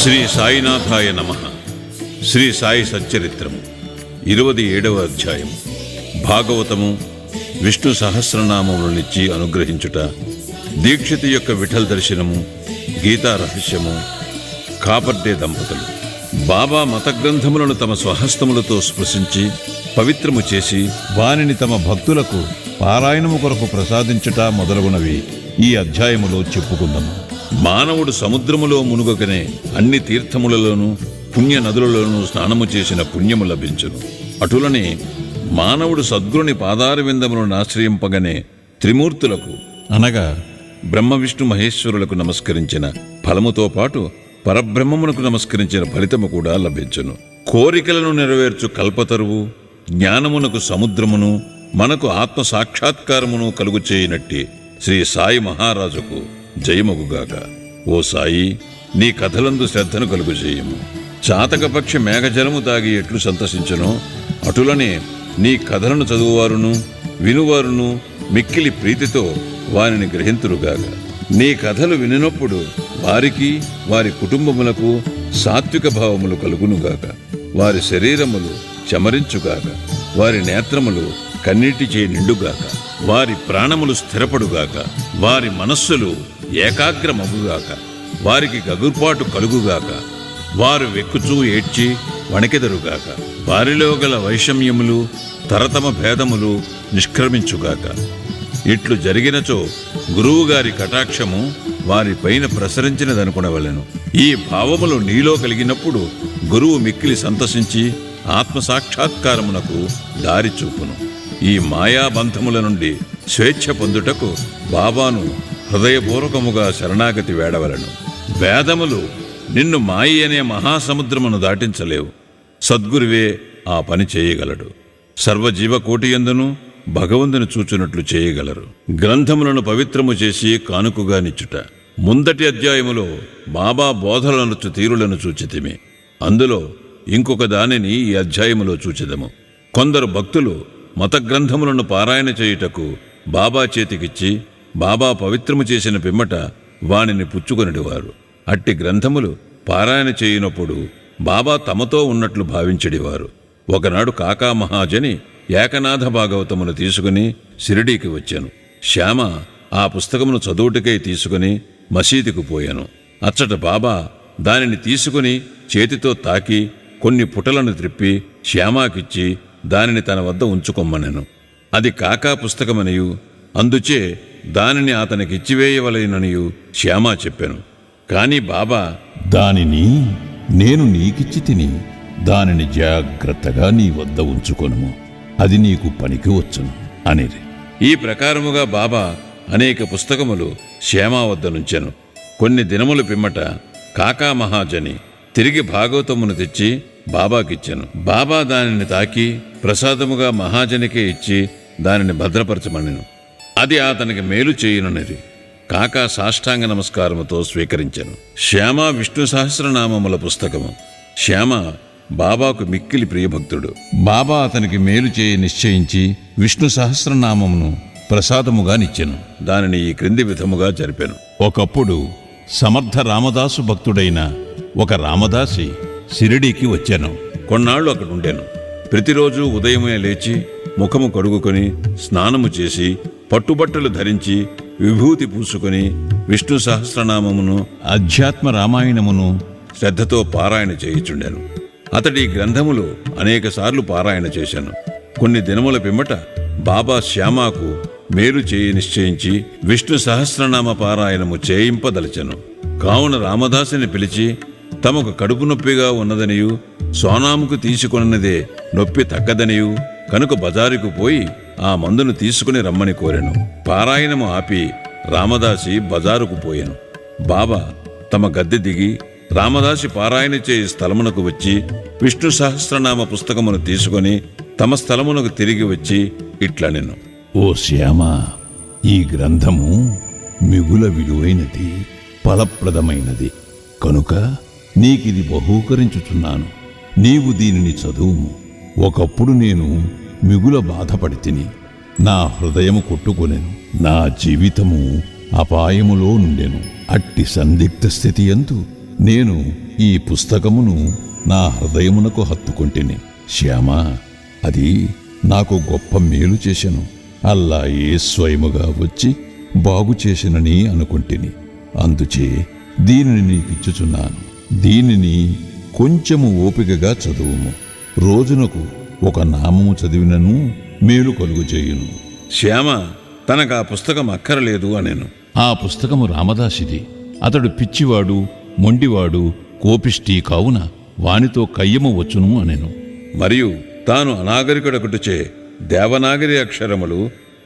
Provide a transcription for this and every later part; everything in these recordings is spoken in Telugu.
శ్రీ సాయినాథాయ నమః. శ్రీ సాయి సచ్చరిత్రము 27వ అధ్యాయం. భాగవతము విష్ణు సహస్రనామములనిచ్చి అనుగ్రహించుట, దీక్షిత యొక్క విఠల్ దర్శనము, గీతా రహస్యము, కాపర్డే దంపతులు. బాబా మత గ్రంథములను తమ స్వహస్తములతో స్పృశించి పవిత్రము చేసి వానిని తమ భక్తులకు పారాయణము కొరకు ప్రసాదించుట మొదలగునవి ఈ అధ్యాయములో చెప్పుకుందాము. మానవుడు సముద్రములో మునుగకనే అన్ని తీర్థములలోనూ పుణ్య నదులలోనూ స్నానము చేసిన పుణ్యము లభించును. అటులనే మానవుడు సద్గురుని పాదారవిందములను ఆశ్రయింపగనే త్రిమూర్తులకు అనగా బ్రహ్మ విష్ణు మహేశ్వరులకు నమస్కరించిన ఫలముతో పాటు పరబ్రహ్మమునకు నమస్కరించిన ఫలితము కూడా లభించును. కోరికలను నెరవేర్చు కల్పతరువు, జ్ఞానమునకు సముద్రమును, మనకు ఆత్మ సాక్షాత్కారమును కలుగు చేయనట్టి శ్రీ సాయి మహారాజుకు జయమగుగాక. ఓ సాయి, నీ కథలందు శ్రద్ధను కలుగు చేయము. చాతకపక్షి మేఘజలము తాగి ఎట్లు సంతసించునో అటులనే నీ కథలను చదువువారును వినువారును మిక్కిలి ప్రీతితో వారిని గ్రహింతురుగాక. నీ కథలు వినినప్పుడు వారికి వారి కుటుంబములకు సాత్విక భావములు కలుగునుగాక. వారి శరీరములు చమరించుగాక. వారి నేత్రములు కన్నీటిచే నిండుగాక. వారి ప్రాణములు స్థిరపడుగాక. వారి మనస్సులు ఏకాగ్రమగుగాక. వారికి గగుర్పాటు కలుగుగాక. వారు వెక్కుచూ ఏడ్చి వణకెదరుగాక. వారిలో గల వైషమ్యములు తరతమ భేదములు నిష్క్రమించుగాక. ఇట్లు జరిగినచో గురువుగారి కటాక్షము వారిపైన ప్రసరించినదనుకునవలెను. ఈ భావములు నీలో కలిగినప్పుడు గురువు మిక్కిలి సంతసించి ఆత్మసాక్షాత్కారమునకు దారి చూపును. ఈ మాయాబంధముల నుండి స్వేచ్ఛ పొందుటకు బాబాను హృదయపూర్వకముగా శరణాగతి వేడవలను. వేదములు నిన్ను మాయి అనే మహాసముద్రమును దాటించలేవు. సద్గురువే ఆ పని చేయగలడు. సర్వజీవకోటి యందును భగవంతుని చూచునట్లు చేయగలరు. గ్రంథములను పవిత్రము చేసి కానుకగా నిచ్చుట. ముందటి అధ్యాయములో బాబా బోధనలనుచు తీరులను చూచితిమి. అందులో ఇంకొక దానిని ఈ అధ్యాయములో చూచెదము. కొందరు భక్తులు మత గ్రంథములను పారాయణ చేయుటకు బాబా చేతికిచ్చి బాబా పవిత్రము చేసిన పిమ్మట వానిని పుచ్చుకొనిడివారు. అట్టి గ్రంథములు పారాయణ చేయునప్పుడు బాబా తమతో ఉన్నట్లు భావించడివారు. ఒకనాడు కాకా మహాజని ఏకనాథ భాగవతమును తీసుకుని షిరిడీకి వచ్చాను. శ్యామ ఆ పుస్తకమును చదువుటకై తీసుకుని మసీదుకు పోయాను. అచ్చట బాబా దానిని తీసుకుని చేతితో తాకి కొన్ని పుటలను త్రిప్పి శ్యామాకిచ్చి దానిని తన వద్ద ఉంచుకొమ్మనెను. అది కాకా పుస్తకమనియు అందుచే దానిని అతనికిచ్చివేయవలెననియు శ్యామా చెప్పాను. కాని బాబా, దానిని నేను నీకిచ్చి తిని దానిని జాగ్రత్తగా నీ వద్ద ఉంచుకొనుము, అది నీకు పనికి వచ్చును అనేది. ఈ ప్రకారముగా బాబా అనేక పుస్తకములు శ్యామా వద్ద నుంచెను. కొన్ని దినములు పిమ్మట కాకా మహాజని తిరిగి భాగవతమును తెచ్చి బాబాకిచ్చెను. బాబా దానిని తాకి ప్రసాదముగా మహాజనికే ఇచ్చి దానిని భద్రపరచమనెను. అది అతనికి మేలు చేయుననిది. కాకా సాష్టాంగ నమస్కారముతో స్వీకరించెను. శ్యామ విష్ణు సహస్రనామముల పుస్తకము. శ్యామ బాబాకు మిక్కిలి ప్రియభక్తుడు. బాబా అతనికి మేలు చేయ నిశ్చయించి విష్ణు సహస్రనామమును ప్రసాదముగా నిచ్చెను. దానిని ఈ క్రింది విధముగా జరిపెను. ఒకప్పుడు సమర్థ రామదాసు భక్తుడైన ఒక రామదాసి షిరిడీకి వచ్చాను. కొన్నాళ్లు అక్కడుండెను. ప్రతిరోజు ఉదయమే లేచి ముఖము కడుగుకొని స్నానము చేసి పట్టుబట్టలు ధరించి విభూతి పూసుకొని విష్ణు సహస్రనామమును అధ్యాత్మ రామాయణమును శ్రద్ధతో పారాయణ చేయుచుండెను. అతడి గ్రంథములు అనేకసార్లు పారాయణ చేశాను. కొన్ని దినముల పిమ్మట బాబా శ్యామాకు మేలు చేయి నిశ్చయించి విష్ణు సహస్రనామ పారాయణము చేయింపదలచెను. కావున రామదాసుని పిలిచి తమకు కడుపు నొప్పిగా ఉన్నదనియు సోనాముకు తీసుకొన్నదే నొప్పి తగ్గదనియు కనుక బజారుకు పోయి ఆ మందును తీసుకుని రమ్మని కోరెను. పారాయణము ఆపి రామదాసి బజారుకు పోయెను. బాబా తమ గద్దె దిగి రామదాసి పారాయణ చేయి స్థలమునకు వచ్చి విష్ణు సహస్రనామ పుస్తకమును తీసుకొని తమ స్థలమునకు తిరిగి వచ్చి ఇట్లనెను. ఓ శ్యామ, ఈ గ్రంథము మిగుల విలువైనది, ఫలప్రదమైనది కనుక నీకిది బహూకరించుచున్నాను. నీవు దీనిని చదువుము. ఒకప్పుడు నేను మిగుల బాధపడి తిని నా హృదయము కొట్టుకొనెను. నా జీవితము అపాయములో నుండెను. అట్టి సందిగ్ధ స్థితి యందు నేను ఈ పుస్తకమును నా హృదయమునకు హత్తుకొంటిని. శ్యామా, అది నాకు గొప్ప మేలు చేసెను. అల్లాయే స్వయముగా వచ్చి బాగు చేసినని అనుకుంటిని. అందుచే దీనిని నీకిచ్చుచున్నాను. దీనిని కొంచెము ఓపికగా చదువుము. రోజునకు ఒక నామము చదివినను మేలు కలుగు చేయును. శ్యామ తనకు ఆ పుస్తకం అక్కరలేదు అనెను. ఆ పుస్తకము రామదాసిది. అతడు పిచ్చివాడు, మొండివాడు, కోపిష్టి కావున వానితో కయ్యము వచ్చును అనెను. మరియు తాను అనాగరికుడొకటిచే దేవనాగరి అక్షరములు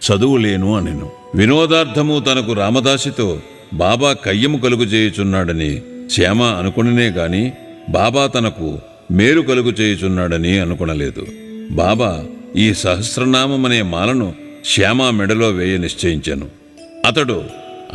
చదువులేను అనెను. వినోదార్థము తనకు రామదాసితో బాబా కయ్యము కలుగు చేయుచున్నాడని శ్యామ అనుకుననే గాని బాబా తనకు మేలు కలుగు చేయుచున్నాడని అనుకునలేదు. బాబా ఈ సహస్రనామమనే మాలను శ్యామ మెడలో వేయ నిశ్చయించెను. అతడు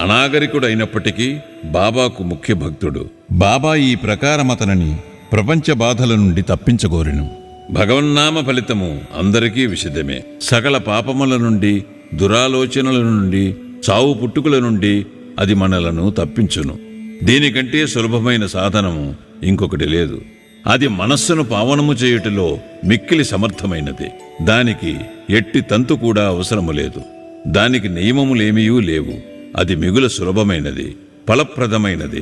అనాగరికుడైనప్పటికీ బాబాకు ముఖ్య భక్తుడు. బాబా ఈ ప్రకారం అతనిని ప్రపంచ బాధల నుండి తప్పించగోరెను. భగవన్నామ ఫలితము అందరికీ విషిదమే. సకల పాపముల నుండి, దురాలోచనల నుండి, చావు పుట్టుకుల నుండి అది మనలను తప్పించును. దీనికంటే సులభమైన సాధనము ఇంకొకటి లేదు. అది మనస్సును పావనము చేయుటలో మిక్కిలి సమర్థమైనది. దానికి ఎట్టి తంతు కూడా అవసరము లేదు. దానికి నియమములేమీయూ లేవు. అది మిగుల సులభమైనది, ఫలప్రదమైనది.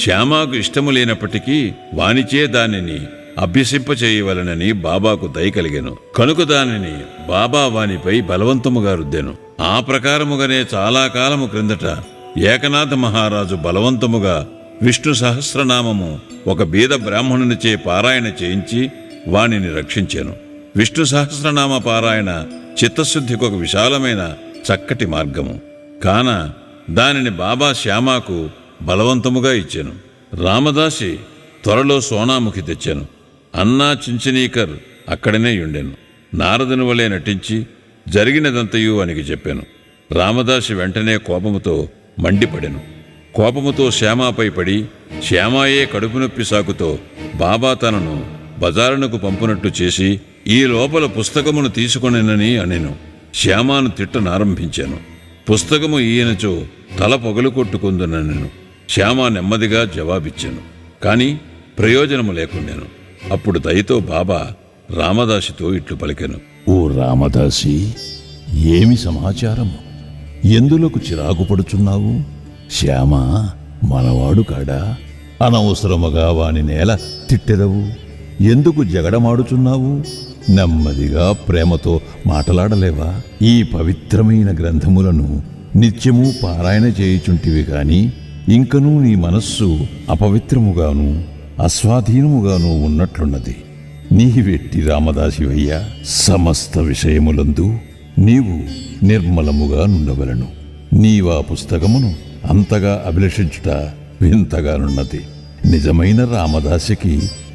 శ్యామాకు ఇష్టము లేనప్పటికీ వానిచే దానిని అభ్యసింపచేయవలనని బాబాకు దయ కలిగెను. కనుక దానిని బాబా వానిపై బలవంతముగా రుద్దెను. ఆ ప్రకారముగానే చాలా కాలము క్రిందట ఏకనాథ మహారాజు బలవంతముగా విష్ణు సహస్రనామము ఒక బీద బ్రాహ్మణునిచే పారాయణ చేయించి వానిని రక్షించెను. విష్ణు సహస్రనామ పారాయణ చిత్తశుద్ధికి ఒక విశాలమైన చక్కటి మార్గము. కాన దానిని బాబా శ్యామాకు బలవంతముగా ఇచ్చెను. రామదాసి త్వరలో సోనాముఖి తెచ్చెను. అన్నా చించనీకర్ అక్కడనే ఉండెను. నారదుని వలె నటించి జరిగినదంతయు అనికి చెప్పాను. రామదాసి వెంటనే కోపముతో మండిపడెను. కోపముతో శ్యామాపై పడి శ్యామాయే కడుపు నొప్పి సాకుతో బాబా తనను బజారునకు పంపునట్టు చేసి ఈ లోపల పుస్తకమును తీసుకొనెనని అనెను. శ్యామాను తిట్టనారంభించాను. పుస్తకము ఈయనచో తల పొగలు కొట్టుకుందునెను. శ్యామ నెమ్మదిగా జవాబిచ్చాను. కాని ప్రయోజనము లేకుండాను. అప్పుడు దయతో బాబా రామదాసితో ఇట్లు పలికెను. ఓ రామదాసి, ఏమి సమాచారము? ఎందులకు చిరాకు పడుచున్నావు? శ్యామ మనవాడు కాడా? అనవసరముగా వాని నేల తిట్టెదవు. ఎందుకు జగడమాడుచున్నావు? నెమ్మదిగా ప్రేమతో మాటలాడలేవా? ఈ పవిత్రమైన గ్రంథములను నిత్యము పారాయణ చేయుచుంటివి గాని ఇంకనూ నీ మనస్సు అపవిత్రముగాను అస్వాధీనముగాను ఉన్నట్లున్నది. నీవెట్టి రామదాసివయ్యా, సమస్త విషయములందు నీవు నిర్మలముగా నుండవలను. నీవా పుస్తకమును అంతగా అభిలషించుట వింతగానున్నది. నిజమైన రామదాసికి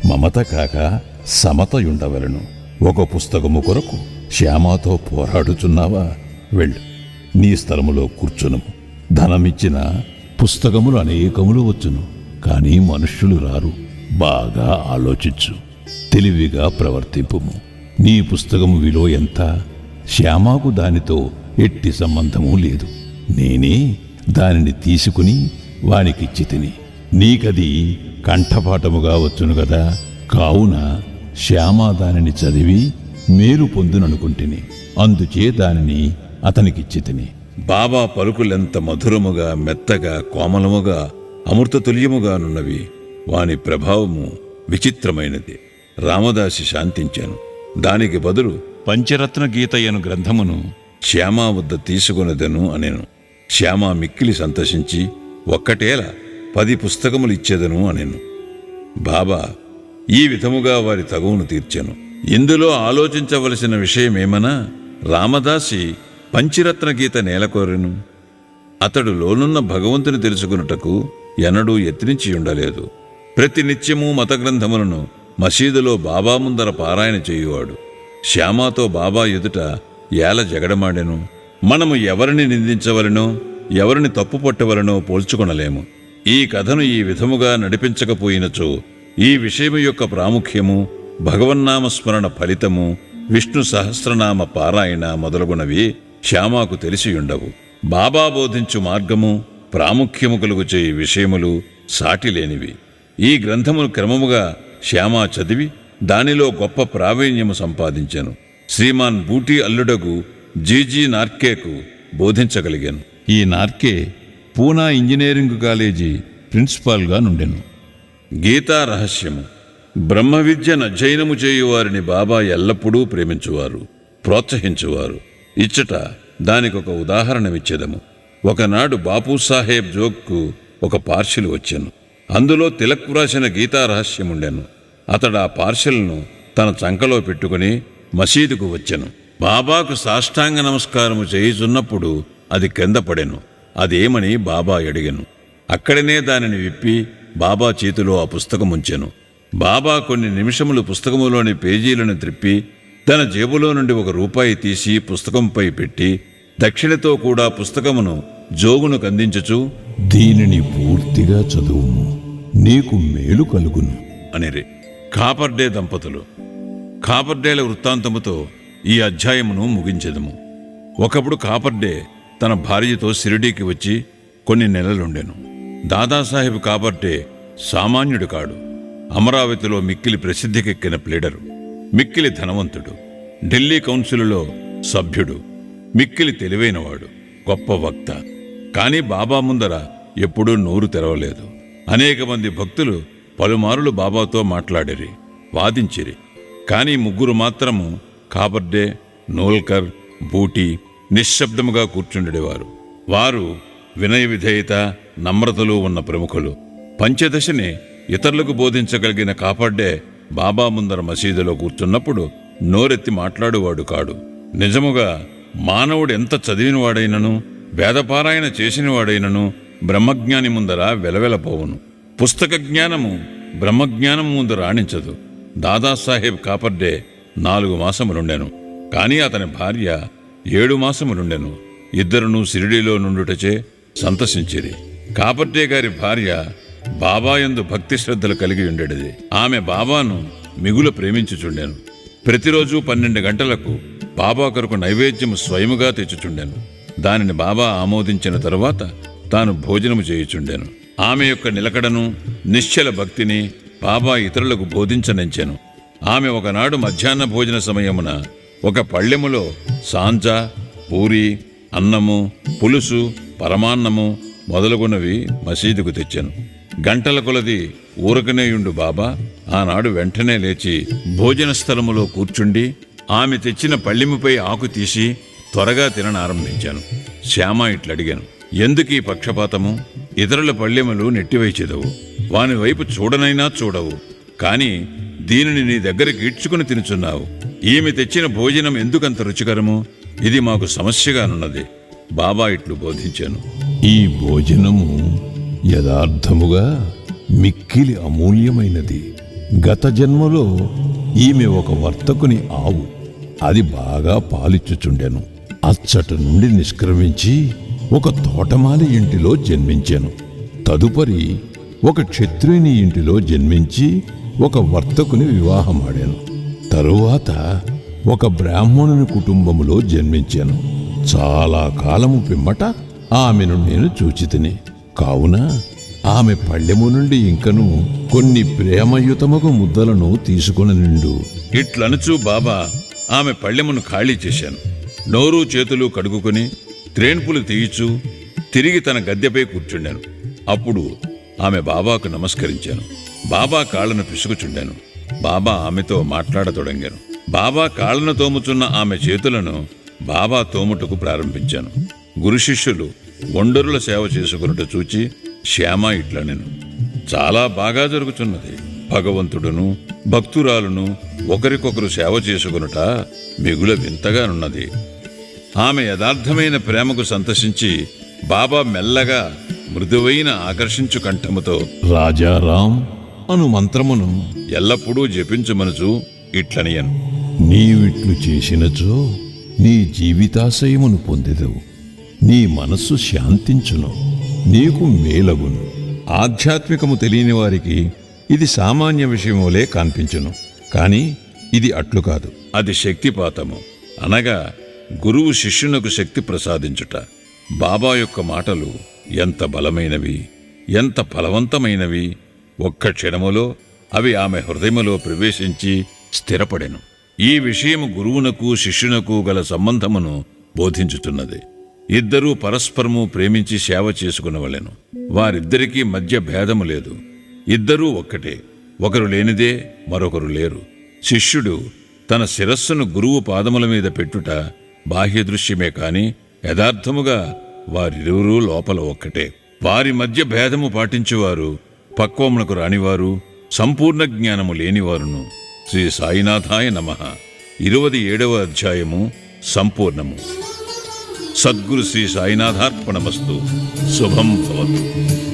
మమత కాక సమతయుండవలను. ఒక పుస్తకము కొరకు శ్యామాతో పోరాడుచున్నావా? వెళ్ళు, నీ స్థలములో కూర్చునుము. ధనమిచ్చిన పుస్తకములు అనేకములు వచ్చును, కానీ మనుష్యులు రారు. బాగా ఆలోచించు, తెలివిగా ప్రవర్తింపుము. నీ పుస్తకము విలువ ఎంత? శ్యామాకు దానితో ఎట్టి సంబంధము లేదు. నేనే దానిని తీసుకుని వానికిచ్చి తిని. నీకది కంఠపాఠముగా వచ్చును గదా. కావున శ్యామ దానిని చదివి మేలు పొందుననుకుంటుని. అందుచే దానిని అతనికిచ్చి తిని. బాబా పలుకులెంత మధురముగా, మెత్తగా, కోమలముగా, అమృతతుల్యముగానున్నవి. వాని ప్రభావము విచిత్రమైనది. రామదాసి శాంతించాను. దానికి బదులు పంచరత్న గీతయ్యను గ్రంథమును శ్యామా వద్ద తీసుకొనదెను అనెను. శ్యామ మిక్కిలి సంతోషించి ఒక్కటేలా 10 పుస్తకములు ఇచ్చేదను అనెను. బాబా ఈ విధముగా వారి తగువును తీర్చెను. ఇందులో ఆలోచించవలసిన విషయమేమనా, రామదాసి పంచరత్న గీత నేలకోరెను. అతడు లోనున్న భగవంతుని తెలుసుకున్నటకు ఎన్నడూ యత్నించి ఉండలేదు. ప్రతి నిత్యము మత గ్రంథములను మసీదులో బాబా ముందర పారాయణ చేయువాడు. శ్యామాతో బాబా ఎదుట ఏల జగడమాడెను. మనము ఎవరిని నిందించవలనో, ఎవరిని తప్పు పట్టవలనో పోల్చుకొనలేము. ఈ కథను ఈ విధముగా నడిపించకపోయినచో ఈ విషయము యొక్క ప్రాముఖ్యము, భగవన్నామస్మరణ ఫలితము, విష్ణు సహస్రనామ పారాయణ మొదలగునవి శ్యామాకు తెలిసియుండవు. బాబా బోధించు మార్గము, ప్రాముఖ్యము కలుగు చేయి విషయములు సాటిలేనివి. ఈ గ్రంథమును క్రమముగా శ్యామ చదివి దానిలో గొప్ప ప్రావీణ్యము సంపాదించాను. శ్రీమాన్ బూటీ అల్లుడగు జీజీ నార్కేకు బోధించగలిగాను. ఈ నార్కే పూనా ఇంజనీరింగ్ కాలేజీ ప్రిన్సిపాల్గా నుండెను. గీతా రహస్యము. బ్రహ్మ విద్యను అధ్యయనము చేయువారిని బాబా ఎల్లప్పుడూ ప్రేమించువారు, ప్రోత్సహించువారు. ఇచ్చట దానికొక ఉదాహరణమిచ్చేదము. ఒకనాడు బాపూసాహెబ్ జోగ్కు ఒక పార్సిల్ వచ్చెను. అందులో తిలక్ వ్రాసిన గీతా రహస్యముండెను. అతడు ఆ పార్సిల్ను తన చంకలో పెట్టుకుని మసీదుకు వచ్చెను. బాబాకు సాష్టాంగ నమస్కారము చేయుచున్నప్పుడు అది కింద పడెను. అదేమని బాబా అడిగెను. అక్కడనే దానిని విప్పి బాబా చేతిలో ఆ పుస్తకముంచెను. బాబా కొన్ని నిమిషములు పుస్తకములోని పేజీలను త్రిప్పి తన జేబులో నుండి ₹1 తీసి పుస్తకంపై పెట్టి దక్షిణతో కూడా పుస్తకమును జోగును కందించుచు, దీనిని పూర్తిగా చదువుము, నీకు మేలు కలుగును అనిరి. కాపర్డే దంపతులు. కాపర్డేల వృత్తాంతముతో ఈ అధ్యాయమును ముగించెదము. ఒకప్పుడు కాపర్డే తన భార్యతో షిరిడీకి వచ్చి కొన్ని నెలలుండెను. దాదాసాహెబ్ కాపర్డే సామాన్యుడు కాడు. అమరావతిలో మిక్కిలి ప్రసిద్ధికెక్కిన ప్లీడరు. మిక్కిలి ధనవంతుడు. ఢిల్లీ కౌన్సిలులో సభ్యుడు. మిక్కిలి తెలివైనవాడు, గొప్ప వక్త. కాని బాబా ముందర ఎప్పుడూ నోరు తెరవలేదు. అనేక మంది భక్తులు పలుమారులు బాబాతో మాట్లాడిరి, వాదించిరి. కాని 3 మాత్రము కాపర్డే, నోల్కర్, బూటీ నిశ్శబ్దముగా కూర్చుండేవారు. వారు వినయ విధేయత, నమ్రతలు ఉన్న ప్రముఖులు. పంచదశని ఇతరులకు బోధించగలిగిన కాపర్డే బాబా ముందర మసీదులో కూర్చున్నప్పుడు నోరెత్తి మాట్లాడువాడు కాడు. నిజముగా మానవుడు ఎంత చదివినవాడైనను, వేదపారాయణ చేసినవాడైనను బ్రహ్మజ్ఞాని ముందర వెలవెలపోవును. పుస్తక జ్ఞానము బ్రహ్మజ్ఞానం ముందు రాణించదు. దాదాసాహెబ్ కాపర్డే 4 మాసములుండెను. కాని అతని భార్య 7 మాసములుండెను. ఇద్దరునూ షిరిడీలో నుండుటచే సంతసించిరి. కాపర్డే గారి భార్య బాబాయందు భక్తి శ్రద్ధలు కలిగి ఉండేది. ఆమె బాబాను మిగులు ప్రేమించుచుండెను. ప్రతిరోజు 12 గంటలకు బాబా కొరకు నైవేద్యము స్వయముగా తెచ్చుచుండెను. దానిని బాబా ఆమోదించిన తరువాత తాను భోజనము చేయుచుండెను. ఆమె యొక్క నిలకడను, నిశ్చల భక్తిని బాబా ఇతరులకు బోధించనించెను. ఆమె ఒకనాడు మధ్యాహ్న భోజన సమయమున ఒక పళ్ళెములో సాంజ, పూరి, అన్నము, పులుసు, పరమాన్నము మొదలుగున్నవి మసీదుకు తెచ్చెను. గంటల కొలది ఊరకనేయుండు బాబా ఆనాడు వెంటనే లేచి భోజన స్థలములో కూర్చుండి ఆమె తెచ్చిన పళ్ళెముపై ఆకు తీసి త్వరగా తిననారంభించాను. శ్యామ ఇట్లడిగాను, ఎందుకీ పక్షపాతము? ఇతరుల పళ్ళెములు నెట్టివైచెదవు, వాని వైపు చూడనైనా చూడవు. కాని దీనిని నీ దగ్గరికి ఈడ్చుకుని తినుచున్నావు. ఈమె తెచ్చిన భోజనం ఎందుకంత రుచికరము? ఇది మాకు సమస్యగానున్నది. బాబా ఇట్లు బోధించాను. ఈ భోజనము యథార్థముగా మిక్కిలి అమూల్యమైనది. గత జన్మలో ఈమె ఒక వర్తకుని ఆవు. అది బాగా పాలిచ్చుచుండెను. అచ్చట నుండి నిష్క్రమించి ఒక తోటమాలి ఇంటిలో జన్మించెను. తదుపరి ఒక క్షత్రియుని ఇంటిలో జన్మించి ఒక వర్తకుని వివాహమాడాను. తరువాత ఒక బ్రాహ్మణుని కుటుంబములో జన్మించాను. చాలా కాలము పిమ్మట ఆమెను నేను చూచితిని. కావున ఆమె పళ్ళెము నుండి ఇంకను కొన్ని ప్రేమయుతముగు ముద్దలను తీసుకుని నిండు. ఇట్లనుచూ బాబా ఆమె పళ్ళెమును ఖాళీ చేశాను. నోరు చేతులు కడుగుకుని త్రేన్పులు తీయిచూ తిరిగి తన గద్దెపై కూర్చుండాను. అప్పుడు ఆమె బాబాకు నమస్కరించాను. బాబా కాళ్లను పిసుకుచుండాను. బాబా ఆమెతో మాట్లాడతొడంగాను. బాబా కాళ్లను తోముచున్న ఆమె చేతులను బాబా తోముటకు ప్రారంభించాను. గురు శిష్యులు ఒండరుల సేవ చేసుకున్నట్టు చూచి శ్యామ ఇట్లనెను, చాలా బాగా జరుగుతున్నది. భగవంతుడును భక్తురాలును ఒకరికొకరు సేవ చేసుకునుట మిగుల వింతగానున్నది. ఆమె యథార్థమైన ప్రేమకు సంతసించి బాబా మెల్లగా మృదువైన ఆకర్షించు కంఠముతో రాజారాం అను మంత్రమును ఎల్లప్పుడూ జపించుమనుచు ఇట్లనియను, నీవిట్లు చేసినచో నీ జీవితాశయమును పొందెదవు. నీ మనస్సు శాంతించును, నీకు మేలగును. ఆధ్యాత్మికము తెలియని వారికి ఇది సామాన్య విషయములే కనిపించును. కాని ఇది అట్లు కాదు. అది శక్తిపాతము, అనగా గురువు శిష్యునకు శక్తి ప్రసాదించుట. బాబా యొక్క మాటలు ఎంత బలమైనవి, ఎంత ఫలవంతమైనవి. ఒక్క క్షణములో అవి ఆమె హృదయములో ప్రవేశించి స్థిరపడెను. ఈ విషయం గురువునకు శిష్యునకు గల సంబంధమును బోధించుతున్నది. ఇద్దరూ పరస్పరము ప్రేమించి సేవ చేసుకునవలెను. వారిద్దరికీ మధ్య భేదము లేదు. ఇద్దరూ ఒక్కటే. ఒకరు లేనిదే మరొకరు లేరు. శిష్యుడు తన శిరస్సును గురువు పాదముల మీద పెట్టుట బాహ్య దృశ్యమే కాని యథార్థముగా వారిరువురూ లోపల ఒక్కటే. వారి మధ్య భేదము పాటించువారు పక్వమునకు రానివారు, సంపూర్ణ జ్ఞానము లేనివారును. శ్రీ సాయినాథాయ నమః. 27వ అధ్యాయము సంపూర్ణము. సద్గురు శ్రీ సాయినాథార్పణమస్తు. శుభం భవతు.